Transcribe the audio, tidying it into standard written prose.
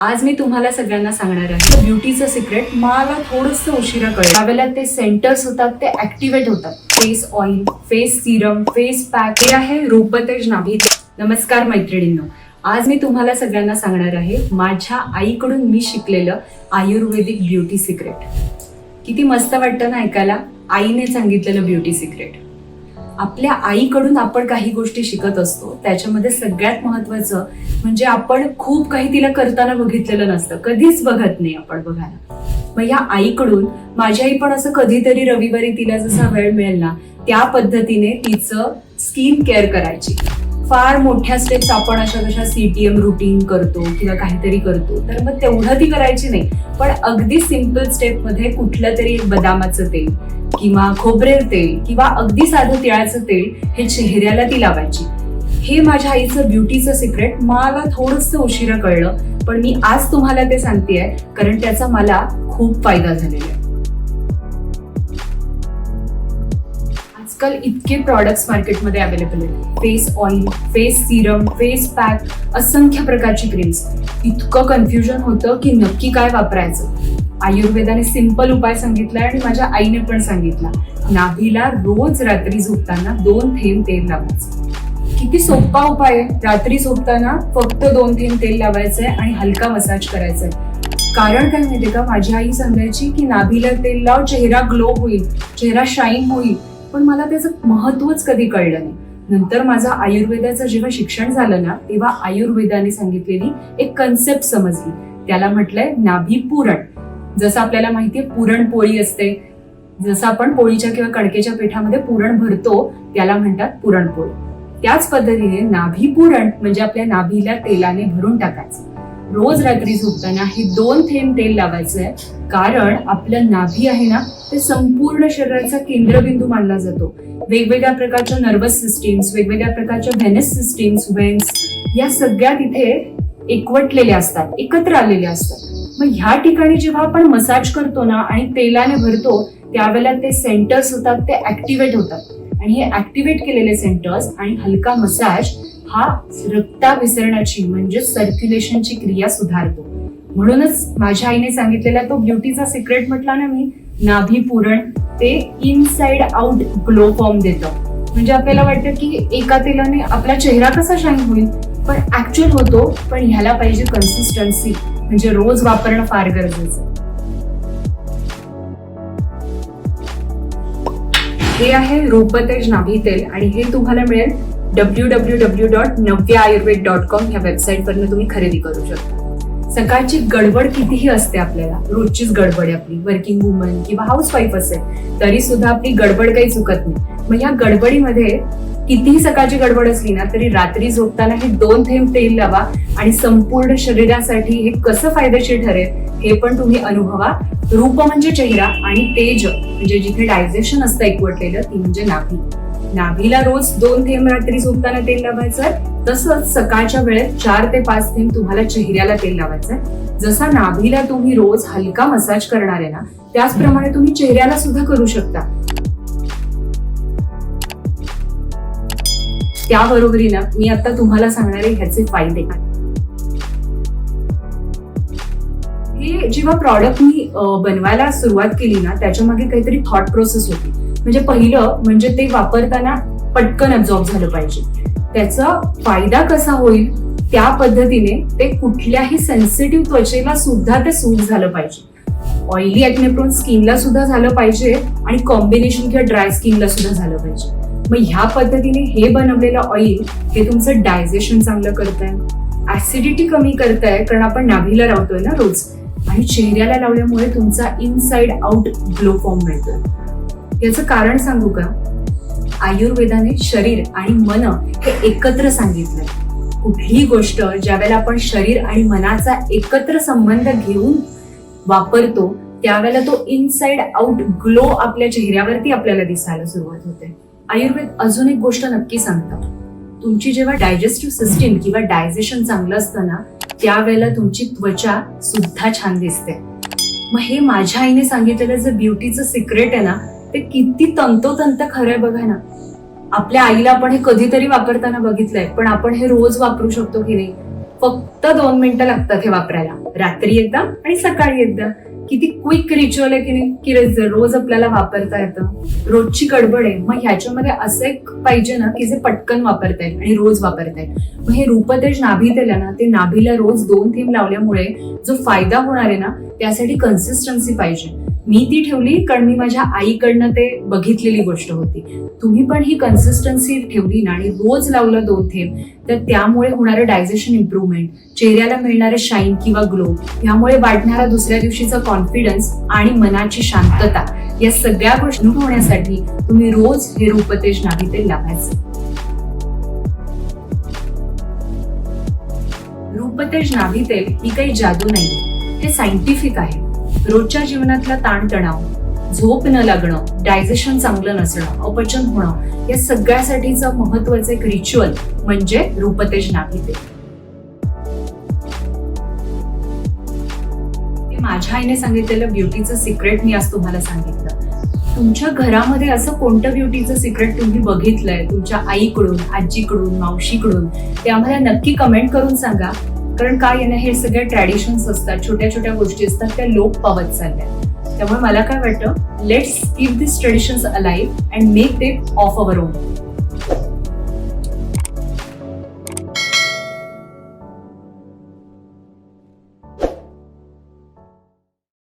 आज मी तुम्हाला सगळ्यांना सांगणार आहे ब्युटीचं सिक्रेट. मला थोडंसं उशिरा कळलं. त्यावेळेला ते सेंटर्स होतात ते ऍक्टिव्हेट होतात. Face oil, face serum, face pack हे आहे रूपतेज नाभी. नमस्कार मैत्रिणींनो, आज मी तुम्हाला सगळ्यांना सांगणार आहे माझ्या आईकडून मी शिकलेलं आयुर्वेदिक ब्युटी सिक्रेट. किती मस्त वाटतं ना ऐकायला, आईने सांगितलेलं ब्युटी सिक्रेट. आपल्या आईकडून आपण काही गोष्टी शिकत असतो. त्याच्यामध्ये सगळ्यात महत्वाचं म्हणजे आपण खूप काही तिला करताना बघितलेलं नसतं, कधीच बघत नाही आपण बघायला. मग या आईकडून माझी आई पण असं कधीतरी रविवारी तिला जसा वेळ मिळेल ना त्या पद्धतीने तिचं स्किन केअर करायची. फार मोठ्या स्टेप्स आपण अशा कशा CTM रुटीन करतो किंवा काहीतरी करतो, तर मग तेवढं ती करायची नाही. पण अगदी सिम्पल स्टेप मध्ये कुठलं तरी एक बदामाचं तेल किंवा खोबरेल तेल किंवा अगदी साधं तिळाचं तेल हे चेहऱ्याला ती लावायची. हे माझ्या आईचं ब्युटीचं सिक्रेट. मला थोडंसं उशिरा कळलं, पण मी आज तुम्हाला ते सांगतेय कारण त्याचा मला खूप फायदा झालेला आहे. आजकाल इतके प्रॉडक्ट्स मार्केटमध्ये अवेलेबल आहेत. Face oil, face serum, face pack, असंख्य प्रकारची क्रीम्स. इतकं कन्फ्युजन होतं की नक्की काय वापरायचं. आयुर्वेदाने सिंपल उपाय सांगितलाय आणि माझ्या आईने पण सांगितला. नाभीला रोज रात्री झोपताना 2 थेंब तेल लावायचं. किती सोपा उपाय आहे. रात्री झोपताना फक्त 2 थेंब तेल लावायचंय आणि हलका मसाज करायचाय. कारण काय माहितीये का, माझी आई सांगायची की नाभीला तेल लाव, चेहरा ग्लो होईल, चेहरा शाईन होईल. पण मला त्याचं महत्वच कधी कळलं नाही. नंतर माझं आयुर्वेदाचं जेव्हा शिक्षण झालं ना तेव्हा आयुर्वेदाने सांगितलेली एक कन्सेप्ट समजली. त्याला म्हटलंय नाभी पुरण. जसं आपल्याला माहितीये पुरणपोळी असते, जसं आपण पोळीच्या किंवा कणकेच्या पिठामध्ये पुरण भरतो त्याला म्हणतात पुरणपोळी. त्याच पद्धतीने नाभी पुरण म्हणजे आपल्या नाभीला तेलाने भरून टाकायचं. रोज रात्री झोपताना हे 2 थेंब तेल लावायचंय. कारण आपलं नाभी आहे ना ते संपूर्ण शरीराचा केंद्रबिंदू मानला जातो. वेगवेगळ्या प्रकारच्या नर्वस सिस्टीम्स, वेगवेगळ्या प्रकारच्या व्हेनस सिस्टीम्स, वेन्स या सगळ्या तिथे एकवटलेल्या असतात, एकत्र आलेल्या असतात. मग ह्या ठिकाणी जेव्हा आपण मसाज करतो ना आणि तेलाने भरतो त्यावेळेला ते सेंटर्स होतात ते ऍक्टिव्हेट होतात. आणि हे ऍक्टिव्हेट केलेले सेंटर्स आणि हलका मसाज हा रक्ताभिसरणाची म्हणजे सर्क्युलेशनची क्रिया सुधारतो. म्हणूनच माझ्या आईने सांगितलेला तो ब्युटीचा सिक्रेट म्हटला ना मी, नाभी पुरण, ते इनसाइड आउट ग्लो फॉर्म देतं. म्हणजे आपल्याला वाटतं की एका तेलाने आपला चेहरा कसा शाईन होईल, पण ऍक्च्युअल होतो. पण ह्याला पाहिजे कन्सिस्टन्सी, म्हणजे रोज वापरणं फार गरजेचं. हे आहे रूपतेज नाभी तेल आणि हे तुम्हाला मिळेल www.navyaayurved.com ह्या वेबसाईटवरनं तुम्ही खरेदी करू शकता. सकाळची गडबड कितीही असते आपल्याला, रोजचीच गडबड आहे आपली, वर्किंग वुमन किंवा हाऊस वाईफ असेल तरी सुद्धा आपली गडबड काही चुकत नाही. मग या गडबडीमध्ये कितीही सकाळची गडबड असली ना तरी रात्री झोपताना हे 2 थेंब तेल लावा आणि संपूर्ण शरीरासाठी हे कसं फायदेशीर ठरेल हे पण तुम्ही अनुभवा. रूप म्हणजे चेहरा आणि तेज म्हणजे जिथे डायजेशन असतं एकवटलेलं ती म्हणजे नाभी. नाभीला रोज 2 थेंब रात्री झोपताना तेल लावायचं. तसंच सकाळच्या वेळेत 4 ते 5 थेंब तुम्हाला चेहऱ्याला तेल लावायचंय. जसा नाभीला तुम्ही रोज हलका मसाज करणार आहे ना त्याचप्रमाणे तुम्ही चेहऱ्याला सुद्धा करू शकता. त्याबरोबरीनं मी आता तुम्हाला सांगणारे ह्याचे फायदे. हे जेव्हा प्रॉडक्ट मी बनवायला सुरुवात केली ना त्याच्या मागे काहीतरी थॉट प्रोसेस होती. म्हणजे पहिलं म्हणजे ते वापरताना पटकन अब्झॉर्ब झालं पाहिजे. त्याचा फायदा कसा होईल त्या पद्धतीने ते कुठल्याही सेन्सिटिव्ह त्वचेला सुद्धा ते सूट झालं पाहिजे. ऑइली ऍक्ने प्रोन स्किनला सुद्धा झालं पाहिजे आणि कॉम्बिनेशन किंवा ड्राय स्किनला सुद्धा झालं पाहिजे. मग ह्या पद्धतीने हे बनवलेलं ऑइल हे तुमचं डायजेशन चांगलं करतंय, ऍसिडिटी कमी करताय कारण आपण नाभीला लावतोय ना रोज, आणि चेहऱ्याला लावल्यामुळे तुमचा इनसाइड आउट ग्लो फॉर्म मिळतोय. याचं कारण सांगू का, आयुर्वेदाने शरीर आणि मन हे एकत्र सांगितलंय. कुठलीही गोष्ट ज्यावेळेला आपण शरीर आणि मनाचा एकत्र संबंध घेऊन वापरतो त्यावेळेला तो इनसाइड आउट ग्लो आपल्या चेहऱ्यावरती आपल्याला दिसायला सुरुवात होते. आयुर्वेद अजून एक गोष्ट नक्की सांगतं, तुमची जेव्हा डायजेस्टिव्ह सिस्टीम किंवा डायजेशन चांगलं असतं ना त्यावेळेला तुमची त्वचा सुद्धा छान दिसते. मग हे माझ्या आईने सांगितलेलं जे ब्युटीचं सिक्रेट आहे ना ते किती तंतोतंत खरं आहे बघा ना. आपल्या आईला आपण हे कधीतरी वापरताना बघितलंय, पण आपण हे रोज वापरू शकतो की नाही. फक्त 2 मिनिटं लागतात हे वापरायला. रात्री एकदा आणि सकाळी एकदा. किती क्विक रिच्युअल आहे की नाही, की रोज आपल्याला वापरता येतं. रोजची गडबड आहे, मग ह्याच्यामध्ये असं एक पाहिजे ना की जे पटकन वापरता येईल आणि रोज वापरता येईल. मग हे रूपतेज नाभी तेल आहे ना, ते नाभीला रोज 2 थेंब लावल्यामुळे जो फायदा होणार आहे ना, त्यासाठी कन्सिस्टन्सी पाहिजे. मी ती ठेवली कारण मी माझ्या आईकडनं ते बघितलेली गोष्ट होती. तुम्ही पण ही कन्सिस्टन्सी ठेवली ना आणि रोज लावलं 2 थेंब, तर त्यामुळे होणारं डायजेशन इम्प्रूव्हमेंट, चेहऱ्याला मिळणारे शाईन किंवा ग्लो, यामुळे वाढणारा दुसऱ्या दिवशीचा कॉन्फिडन्स आणि मनाची शांतता, या सगळ्या गोष्टी होण्यासाठी तुम्ही रोज हे रूपतेज नाभी तेल लावायचे. रूपतेज नाभी तेल ही काही जादू नाही, हे सायंटिफिक आहे. रोजच्या जीवनातला ताणतणाव, झोप न लागणं, डायजेशन चांगलं नसणं, अपचन होणं, या सगळ्यासाठीचं महत्वाचं एक रिच्युअल म्हणजे रूपतेज नाभी तेल. माझ्या आईने सांगितलेलं ब्युटीचं सिक्रेट मी आज तुम्हाला सांगितलं. तुमच्या घरामध्ये असं कोणतं ब्युटीचं सिक्रेट तुम्ही बघितलंय तुमच्या आईकडून, आजीकडून, मावशीकडून, ते आम्हाला नक्की कमेंट करून सांगा. कारण काय आहे ना, हे सगळे ट्रॅडिशन्स असतात, छोट्या छोट्या गोष्टी असतात, त्या लोप पावत चालल्या. त्यामुळे मला काय वाटतं, let's keep this traditions alive and make them of our own.